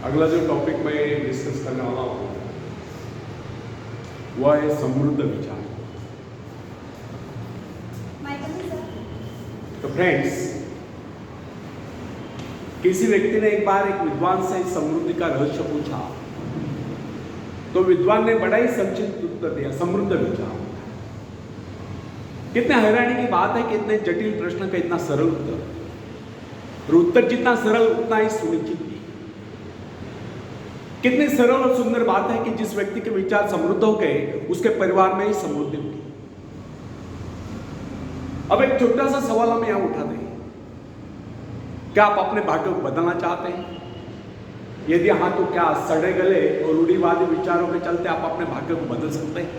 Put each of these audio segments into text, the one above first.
अगला जो टॉपिक मैं डिस्कस करने वाला हूँ वह है समृद्ध विचार। तो फ्रेंड्स, किसी व्यक्ति ने एक बार एक विद्वान से समृद्धि का रहस्य पूछा, तो विद्वान ने बड़ा ही संक्षिप्त उत्तर दिया, समृद्ध विचार। कितने हैरानी की बात है कि इतने जटिल प्रश्न का इतना सरल उत्तर, और उत्तर जितना सरल उतना ही सुनिश्चित भी। कितनी सरल और सुंदर बात है कि जिस व्यक्ति के विचार समृद्ध हो गए उसके परिवार में ही समृद्धि होगी। अब एक छोटा सा सवाल हम यहां उठाते हैं, क्या आप अपने भाग्य को बदलना चाहते हैं? यदि हाँ, तो क्या सड़े गले और रूढ़िवादी विचारों के चलते आप अपने भाग्य को बदल सकते हैं?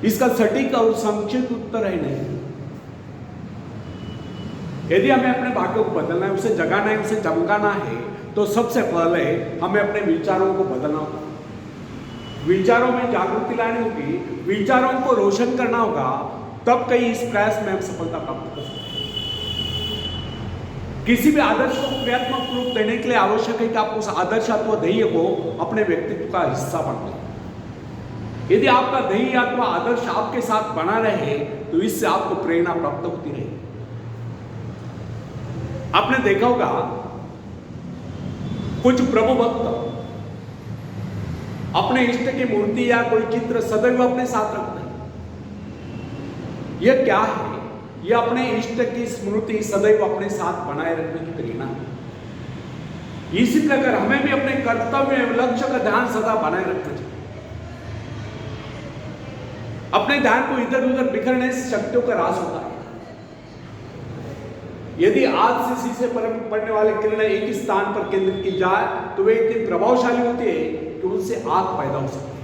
इसका सटीक और संक्षिप्त उत्तर है नहीं। यदि हमें अपने भाग्य को बदलना है, उसे जगाना है, उसे चमकाना है, तो सबसे पहले हमें अपने विचारों को बदलना होगा। विचारों में जागृति लानी होगी, विचारों को रोशन करना होगा, तब कहीं इस प्रयास में हम सफलता प्राप्त कर सकते हैं। किसी भी आदर्श को क्रियात्मक रूप देने के लिए आवश्यक है कि आप उस आदर्श अथवा ध्येय को अपने व्यक्तित्व का हिस्सा बना लें। यदि आपका ध्येय अथवा आदर्श आपके साथ बना रहे तो इससे आपको प्रेरणा प्राप्त होती रहेगी। आपने देखा होगा कुछ प्रभु भक्त अपने इष्ट की मूर्ति या कोई चित्र सदैव अपने साथ रखते हैं। यह क्या है? यह अपने इष्ट की स्मृति सदैव अपने साथ बनाए रखने की प्रेरणा है। इसी प्रकार हमें भी अपने कर्तव्य एवं लक्ष्य का ध्यान सदा बनाए रखना चाहिए। अपने ध्यान को इधर उधर बिखरने से शक्तियों का ह्रास होता है। यदि आज से शीशे पर पड़ने वाले किरणें एक ही स्थान पर केंद्रित की जाए तो वे इतनी प्रभावशाली होती है कि उनसे आग पैदा हो सकती है,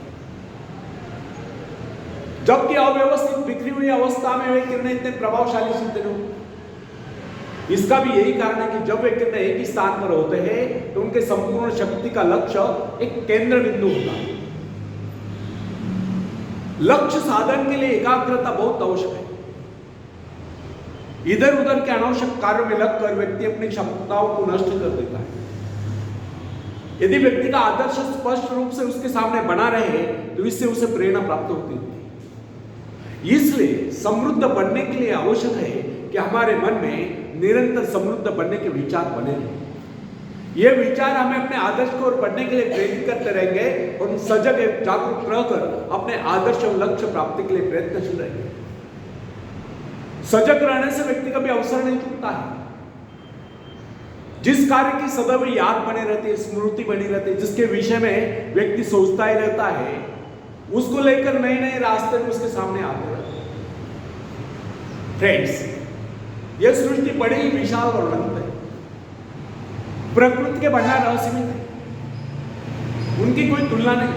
जबकि अव्यवस्थित बिखरी हुई अवस्था में वे किरणें इतने प्रभावशाली सिद्ध नहीं होती। इसका भी यही कारण है कि जब वे किरणें एक ही स्थान पर होते हैं तो उनके संपूर्ण शक्ति का लक्ष्य एक केंद्र बिंदु होता है। लक्ष्य साधन के लिए एकाग्रता बहुत आवश्यक है। इधर उधर के अनावश्यक कार्यों में लगकर व्यक्ति अपनी क्षमताओं को नष्ट कर देता है। यदि व्यक्ति का आदर्श स्पष्ट रूप से उसके सामने बना रहे तो इससे उसे प्रेरणा प्राप्त होती है। इसलिए समृद्ध बनने के लिए आवश्यक है कि हमारे मन में निरंतर समृद्ध बनने के विचार बने रहें। ये विचार हमें अपने आदर्श को और बढ़ने के लिए प्रेरित करते रहेंगे और सजग एवं जागरूक रहकर अपने आदर्श और लक्ष्य प्राप्ति के लिए प्रयत्नशील रहेंगे। सजग रहने से व्यक्ति का भी अवसर नहीं चुकता है। जिस कार्य की सदैव याद बनी रहती है, स्मृति बनी रहती है, जिसके विषय में व्यक्ति सोचता ही रहता है, उसको लेकर नए नए रास्ते भी उसके सामने आते रहते हैं। फ्रेंड्स, यह सृष्टि बड़ी ही विशाल और अनंत है। प्रकृति के भंडार असीमित है, उनकी कोई तुलना नहीं।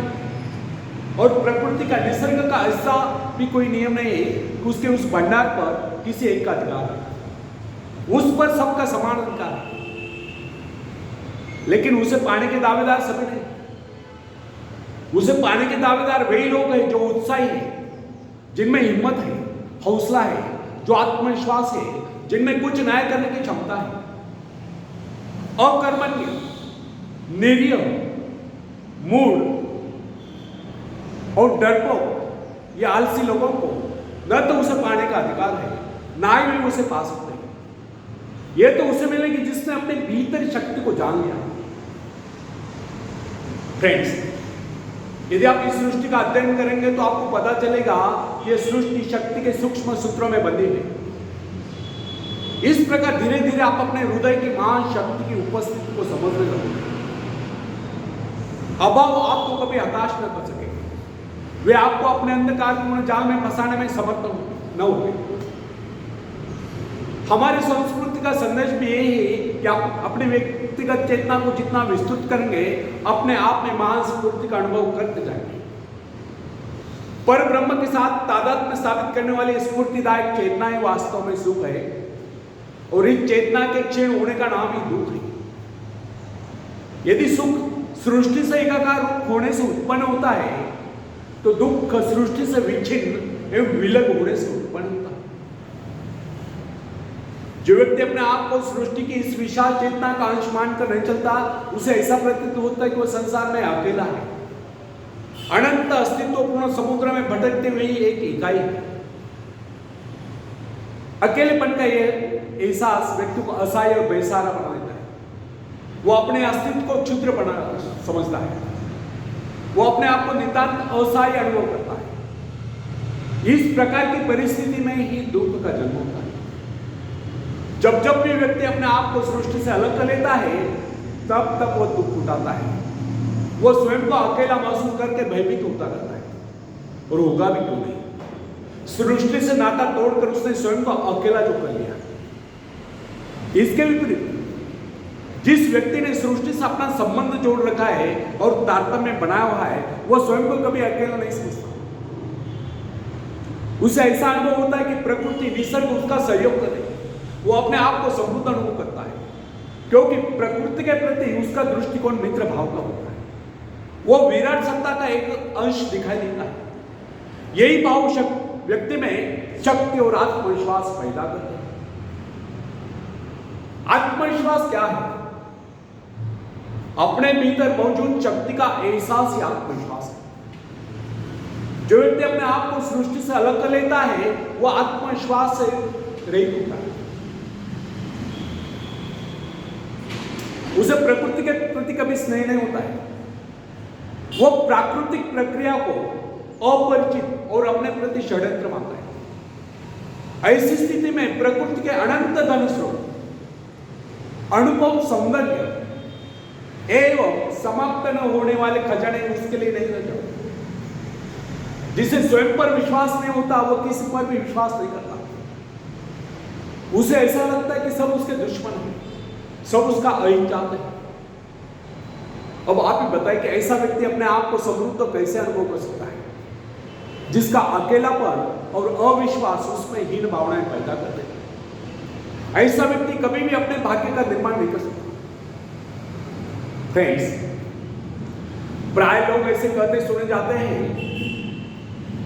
और प्रकृति का, निसर्ग का ऐसा भी कोई नियम नहीं है कि उसके उस भंडार पर किसी एक का अधिकार है। उस पर सबका समान अधिकार है, लेकिन उसे पाने के दावेदार सभी नहीं। उसे पाने के दावेदार वही लोग हैं जो उत्साही हैं, जिनमें हिम्मत है, हौसला है, जो आत्मविश्वास है, जिनमें कुछ नया करने की क्षमता है। अकर्मण्य, निरीह, मूढ़ और डरपोक या आलसी लोगों को न तो उसे पाने का अधिकार है, ना ही वे उसे पा सकते हैं। यह तो उसे मिलेगी जिसने अपने भीतर शक्ति को जान लिया। फ्रेंड्स, यदि आप इस सृष्टि का अध्ययन करेंगे तो आपको पता चलेगा कि यह सृष्टि शक्ति के सूक्ष्म सूत्रों में बंधी है। इस प्रकार धीरे धीरे आप अपने हृदय की महान शक्ति की उपस्थिति को समझने लगेंगे। अभाव आपको कभी हताश न कर सकेंगे। वे आपको अपने अंधकारपूर्ण जाल में फंसाने में समर्थ न होंगे। हमारी संस्कृति का संदेश भी यही है कि आप अपने व्यक्तिगत चेतना को जितना विस्तृत करेंगे, अपने आप में महान स्फूर्ति का अनुभव करते जाएंगे। पर ब्रह्म के साथ तादात्म्य स्थापित करने वाली स्फूर्तिदायक चेतना ही वास्तव में सुख है, और इस चेतना के क्षीण होने का नाम ही दुख है। यदि सुख सृष्टि से एकाकार होने से उत्पन्न होता है तो दुख सृष्टि से विच्छिन्न एवं विलग होने से उत्पन्न होता है। जो व्यक्ति अपने आप को सृष्टि की इस विशाल चेतना का अंश मानकर नहीं चलता, उसे ऐसा प्रतीत होता है कि वह संसार में अकेला है, अनंत अस्तित्वपूर्ण समुद्र में भटकते हुए एक इकाई है। अकेलेपन का यह एहसास व्यक्ति को असहाय और बेसहारा बना देता है। वो अपने अस्तित्व को क्षुद्र बना समझता है, वो अपने आप को नितांत असहाय अनुभव करता है। इस प्रकार की परिस्थिति में ही दुख का जन्म होता है। जब जब भी व्यक्ति अपने आप को सृष्टि से अलग कर लेता है, तब तब वो दुख उठाता है। वो स्वयं को अकेला महसूस करके भयभीत होता रहता है, और होगा भी क्यों नहीं। सृष्टि से नाता तोड़कर उसने स्वयं को अकेला जो कर लिया। इसके विपरीत जिस व्यक्ति ने सृष्टि से अपना संबंध जोड़ रखा है और तारतम्य बनाया हुआ है, वह स्वयं को कभी अकेला नहीं समझता। उसे ऐसा अनुभव होता है कि प्रकृति निसर्ग उसका सहयोग करे। वो अपने आप को समृद्ध अनुभव करता है, क्योंकि प्रकृति के प्रति उसका दृष्टिकोण मित्र भाव का होता है। वो विराट सत्ता का एक अंश दिखाई देता है। यही भाव व्यक्ति में शक्ति और आत्मविश्वास पैदा करते हैं। आत्मविश्वास क्या है? अपने भीतर मौजूद शक्ति का एहसास ही आत्मविश्वास है। जो व्यक्ति अपने आप को सृष्टि से अलग कर लेता है, वह आत्मविश्वास से रहित होता है। उसे प्रकृति के प्रति कभी स्नेह नहीं होता है। वो प्राकृतिक प्रक्रिया को अपरिचित और अपने प्रति षड्यंत्र मानता है। ऐसी स्थिति में प्रकृति के अनंत धन स्रोत, अनुपम सौंदर्य एवं समाप्त न होने वाले खजाने उसके लिए नहीं रह जाते। जिसे स्वयं पर विश्वास नहीं होता, वो किसी पर भी विश्वास नहीं करता। उसे ऐसा लगता है कि सब उसके दुश्मन हैं, सब उसका अहित चाहते हैं। अब आप ही बताएं कि ऐसा व्यक्ति अपने आप को समृद्ध तो कैसे अनुभव कर सकता है, जिसका अकेलापन और अविश्वास उसमें हीन भावनाएं पैदा कर देते हैं। ऐसा व्यक्ति कभी भी अपने भाग्य का निर्माण नहीं कर सकता। फ्रेंड्स, प्राय लोग ऐसे कहते सुने जाते हैं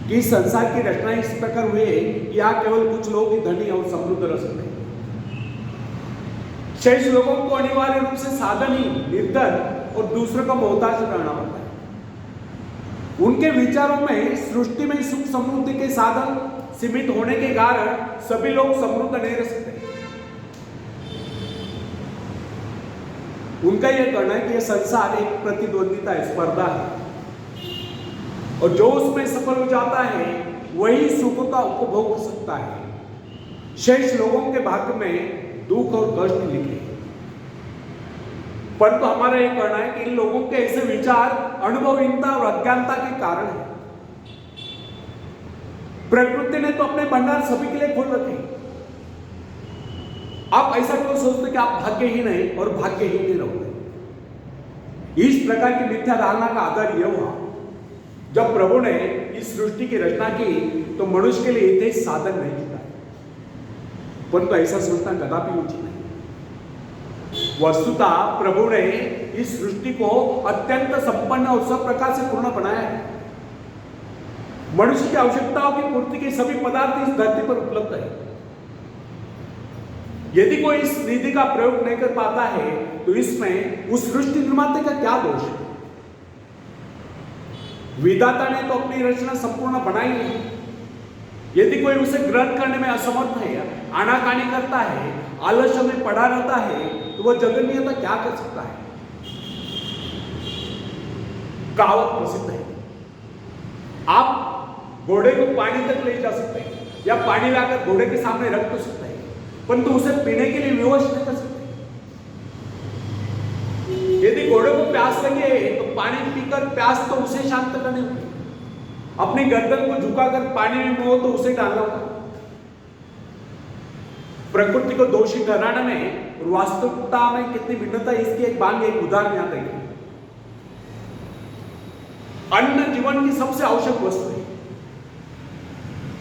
कि संसार की रचना इस प्रकार हुई है कि यहाँ केवल कुछ लोग ही धनी और समृद्ध रह सकते हैं। शेष लोगों को अनिवार्य रूप से साधनहीन, निर्धन और दूसरों का मोहताज रहना पड़ता है। उनके विचारों में सृष्टि में सुख समृद्धि के साधन सीमित होने के कारण सभी लोग समृद्ध नहीं रह सकते। उनका यह कहना है कि यह संसार एक प्रतिद्वंदिता है, स्पर्धा है, और जो उसमें सफल हो जाता है वही सुख का उपभोग कर सकता है। शेष लोगों के भाग्य में दुख और कष्ट लिखे। परंतु हमारा यह कहना है कि इन लोगों के ऐसे विचार अनुभवहीनता और अज्ञानता के कारण है। प्रकृति ने तो अपने भंडार सभी के लिए खोल रखे। आप ऐसा क्यों सोचते कि आप भाग्यहीन हैं और भाग्यहीन ही रहोगे? इस प्रकार की मिथ्या धारणा का आधार यह हुआ, जब प्रभु ने इस सृष्टि की रचना की तो मनुष्य के लिए इतने साधन नहीं जुटा, परंतु ऐसा सोचना कदापि उचित नहीं। वस्तुतः प्रभु ने इस सृष्टि को अत्यंत संपन्न और सब प्रकार से पूर्ण बनाया है। मनुष्य की आवश्यकताओं की पूर्ति के सभी पदार्थ इस धरती पर उपलब्ध है। यदि कोई इस निधि का प्रयोग नहीं कर पाता है तो इसमें उस सृष्टि निर्माता का क्या दोष है? विधाता ने तो अपनी रचना संपूर्ण बनाई है। यदि कोई उसे ग्रहण करने में असमर्थ है, आनाकानी करता है, आलस्य में पड़ा रहता है, तो वह जगन्यता क्या कर सकता है? कहावत प्रसिद्ध है, आप घोड़े को पानी तक ले जा सकते हैं या पानी लाकर घोड़े के सामने रख तो सकते हैं, परंतु उसे पीने के लिए विवश नहीं कर सकते। यदि घोड़े को प्यास लगे तो पानी पीकर प्यास तो उसे शांत करनी होगी। अपनी गर्दन को झुकाकर पानी में मुंह तो उसे डालना होगा। प्रकृति को दोषी ठहराने में और वास्तविकता में कितनी भिन्नता, इसकी एक बात, एक उदाहरण याद रखिए। अन्न जीवन की सबसे आवश्यक वस्तु है।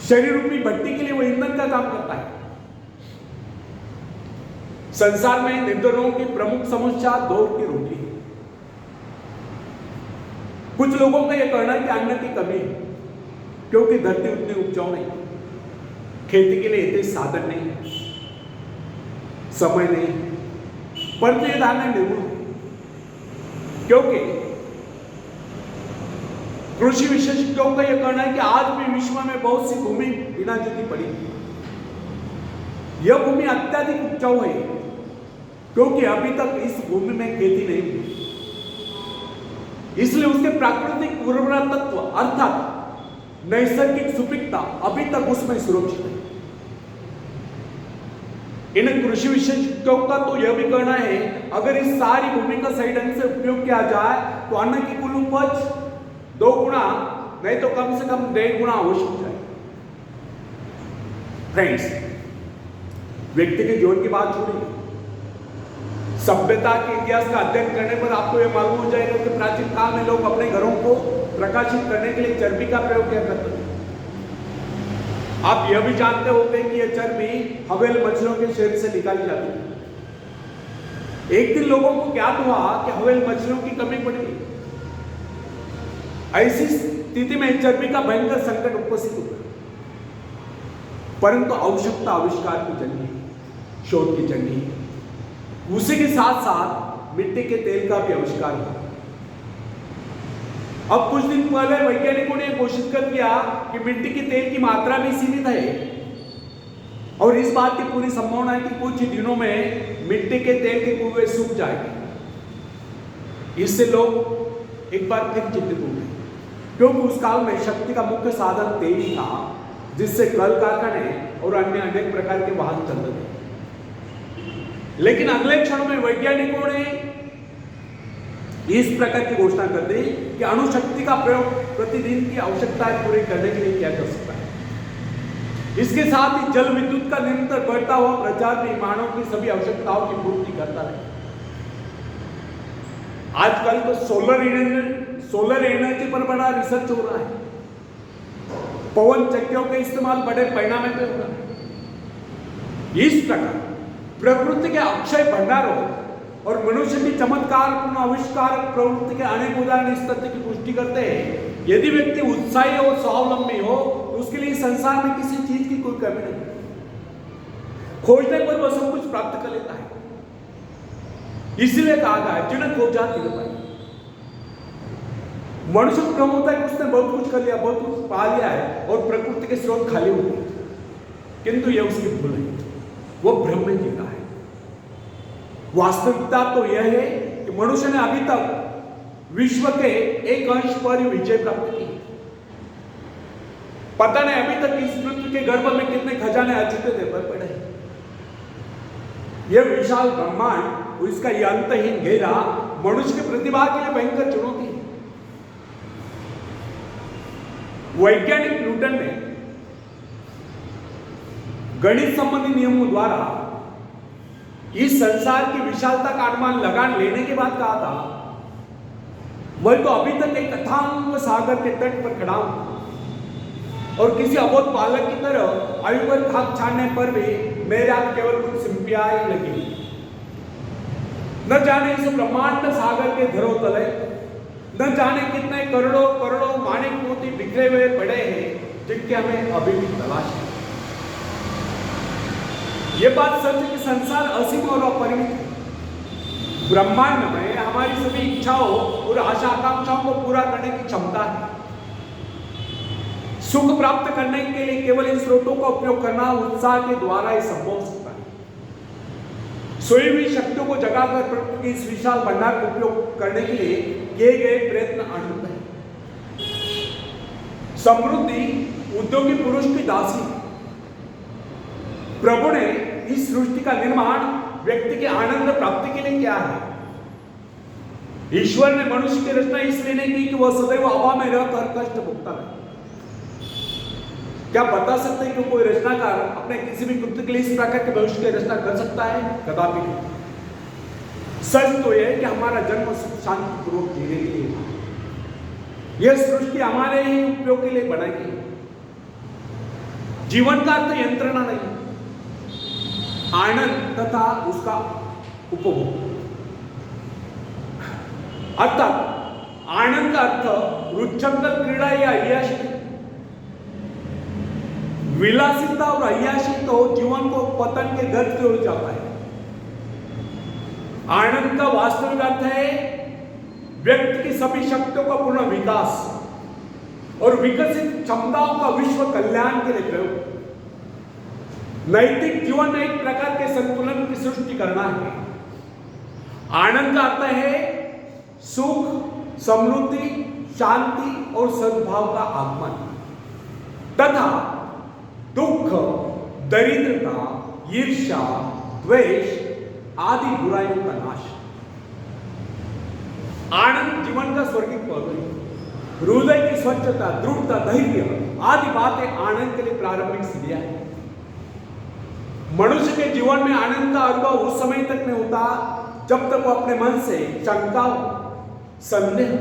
शरीर रूपी भट्टी के लिए वो ईंधन का काम करता है। संसार में निर्धनों की प्रमुख समस्या दो की रोटी है। कुछ लोगों का यह कहना है कि अन्न की कमी है, क्योंकि धरती उतनी उपजाऊ नहीं, खेती के लिए इतने साधन नहीं है। समय नहीं, परंतु ये धारणा निर्मूल है, क्योंकि कृषि विशेषज्ञों का यह कहना है कि आज भी विश्व में बहुत सी भूमि बिना जोती पड़ी है। यह भूमि अत्यधिक उपजाऊ है, क्योंकि अभी तक इस भूमि में खेती नहीं हुई, इसलिए उसके प्राकृतिक उर्वरा तत्व अर्थात नैसर्गिक सुपीकता अभी तक उसमें सुरक्षित है। इन कृषि विशेषज्ञों का तो यह भी कहना है, अगर इस सारी भूमि का सही ढंग से उपयोग किया जाए तो अन्न की कुल उपज 2 गुना नहीं तो कम से कम 1.5 गुना अवश्य हो जाए। फ्रेंड्स, व्यक्ति के जीवन की बात छोड़िए, सभ्यता के इतिहास का अध्ययन करने पर आपको यह मालूम हो जाएगा कि प्राचीन काल में लोग अपने घरों को प्रकाशित करने के लिए चर्बी का प्रयोग किया करते थे। आप यह भी जानते होंगे कि यह चर्बी हवेल मछलियों के शरीर से निकाली जाती है। एक दिन लोगों को ज्ञात हुआ कि हवेल मछलियों की कमी पड़ गई। ऐसी स्थिति में चर्बी का भयंकर संकट उपस्थित हुआ, परंतु आवश्यकता आविष्कार की जननी है, शोध की जननी है। उसी के साथ साथ मिट्टी के तेल का भी आविष्कार हुआ। अब कुछ दिन पहले वैज्ञानिकों ने घोषित कर दिया कि मिट्टी के तेल की मात्रा भी सीमित है और इस बात की पूरी संभावना है कि कुछ दिनों में मिट्टी के तेल के कुएं सूख जाएंगे। इससे लोग एक बार फिर चिंतित हो गए, क्योंकि उस काल में शक्ति का मुख्य साधन तेल ही था, जिससे कल कारखाने और अन्य अनेक प्रकार के वाहन चलते थे। लेकिन अगले क्षण में वैज्ञानिकों ने इस प्रकार की घोषणा कर दी कि अणुशक्ति का प्रयोग प्रतिदिन की आवश्यकताएं पूरी करने के लिए किया जा सकता है। इसके साथ ही जल विद्युत का निरंतर बढ़ता हुआ प्रचार भी मानव की सभी आवश्यकताओं की पूर्ति करता है। आजकल तो सोलर एनर्जी पर बड़ा रिसर्च हो रहा है। पवन चक्कियों का इस्तेमाल बड़े पैमाने पे हो रहा है। इस प्रकार प्रकृति के अक्षय भंडारों और मनुष्य की चमत्कार पूर्ण आविष्कार प्रवृत्ति के अनेक उदाहरण इस तथ्य की पुष्टि करते हैं, यदि व्यक्ति उत्साही और स्वावलंबी हो तो उसके लिए संसार में किसी चीज की कोई कमी नहीं। खोजने पर वह सब कुछ प्राप्त कर लेता है। इसलिए कहा गया है, जिन्हें खोजा तिन्हें पाया। मनुष्य को भ्रम होता है कि उसने बहुत कुछ कर लिया, बहुत कुछ पा लिया है और प्रकृति के स्रोत खाली हो गए, किंतु यह उसकी भूल है, वो भ्रम में जीता है। वास्तविकता तो यह है कि मनुष्य ने अभी तक विश्व के एक अंश पर विजय प्राप्त की। पता नहीं अभी तक इस पृथ्वी के गर्भ में कितने खजाने अछूते थे पड़े हैं। यह विशाल ब्रह्मांड और इसका यह अंतहीन घेरा मनुष्य की प्रतिभा के लिए भयंकर चुनौती है। वैज्ञानिक न्यूटन ने गणित संबंधी नियमों द्वारा इस संसार की विशालता का अनुमान लगा लेने के बाद कहा था, वह तो अभी तक एक अथांग सागर के तट पर खड़ा हूं और किसी अबोध बालक की तरह आयु पर खाक छाड़ने पर भी मेरे आप केवल कुछ सिंपियाई लगी। न जाने इस ब्रह्मांड सागर के धरोतले न जाने कितने करोड़ों करोड़ों माणिक मोती बिखरे हुए पड़े हैं, जिनके हमें अभी भी तलाश है। ये बात सच है कि संसार असीम और अपरिमित है। ब्रह्मांड में हमारी सभी इच्छाओं और आशा आकांक्षाओं को पूरा करने की क्षमता है। सुख प्राप्त करने के लिए केवल इन स्रोतों का उपयोग करना उत्साह के द्वारा ही संभव हो सकता है। सोई हुई शक्तियों को जगाकर प्रकृति के इस विशाल भंडार का उपयोग करने के लिए किए गए प्रयत्न अनंत है। समृद्धि उद्योगी पुरुष की दासी। प्रभु ने इस सृष्टि का निर्माण व्यक्ति के आनंद प्राप्ति के लिए किया है। ईश्वर ने मनुष्य की रचना इसलिए नहीं की कि वह सदैव हवा में रहकर कष्ट भुगता है। क्या बता सकते हैं कि कोई रचनाकार अपने किसी भी कृत्य के लिए इस प्रकार के भविष्य की रचना कर सकता है? कदापि नहीं। सच तो यह है कि हमारा जन्म सुख शांति पूर्वक जीने के लिए, यह सृष्टि हमारे ही उपयोग के लिए बनाई गई। जीवन का अर्थ यंत्रणा नहीं, आनंद तथा उसका उपभोग। अर्थात आनंद का अर्थ रुच्चंकर क्रीड़ा या अय्याशी। विलासिता और अय्याशी तो जीवन को पतन के गर्त की ओर जाता है। आनंद का वास्तविक अर्थ है व्यक्ति की सभी शक्तियों का पूर्ण विकास और विकसित क्षमताओं का विश्व कल्याण के लिए प्रयोग। नैतिक जीवन में एक प्रकार के संतुलन की सृष्टि करना है। आनंद का अर्थ है सुख, समृद्धि, शांति और सद्भाव का आगमन तथा दुख, दरिद्रता, ईर्ष्या, द्वेष आदि बुराइयों का नाश। आनंद जीवन का स्वर्गिक पहलू है। हृदय की स्वच्छता, दृढ़ता, धैर्य आदि बातें आनंद के लिए प्रारंभिक सीढ़ियां हैं। मनुष्य के जीवन में आनंद का अनुभव उस समय तक नहीं होता जब तक वो अपने मन से शंकाओं, संदेह,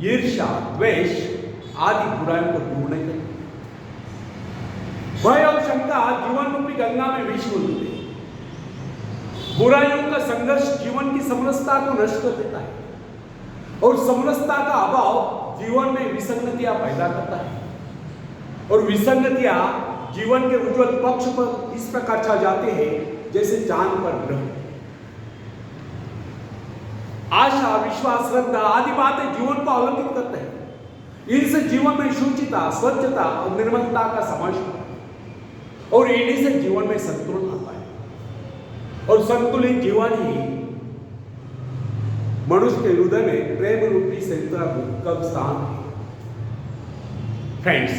ईर्ष्या, द्वेष आदि बुराइयों को दूर नहीं करे। भय और शंका जीवन रूपी गंगा में विष होते हैं। बुराइयों का संघर्ष जीवन की समरसता को नष्ट कर देता है और समरसता का अभाव जीवन में विसंगतियां पैदा करता है और विसंगतियां जीवन के उज्जवल पक्ष पर इस प्रकार छा जाते हैं जैसे चांद पर ग्रह। आशा, विश्वास, श्रद्धा आदि बातें जीवन को अलंकृत करते हैं। इनसे जीवन में शुचिता, स्वच्छता और निर्मलता का समावेश होता है और इन्हीं से जीवन में संतुलन आता है और संतुलित जीवन ही मनुष्य के हृदय में प्रेम रूपी संतुलन का स्थान है। फ्रेंड्स,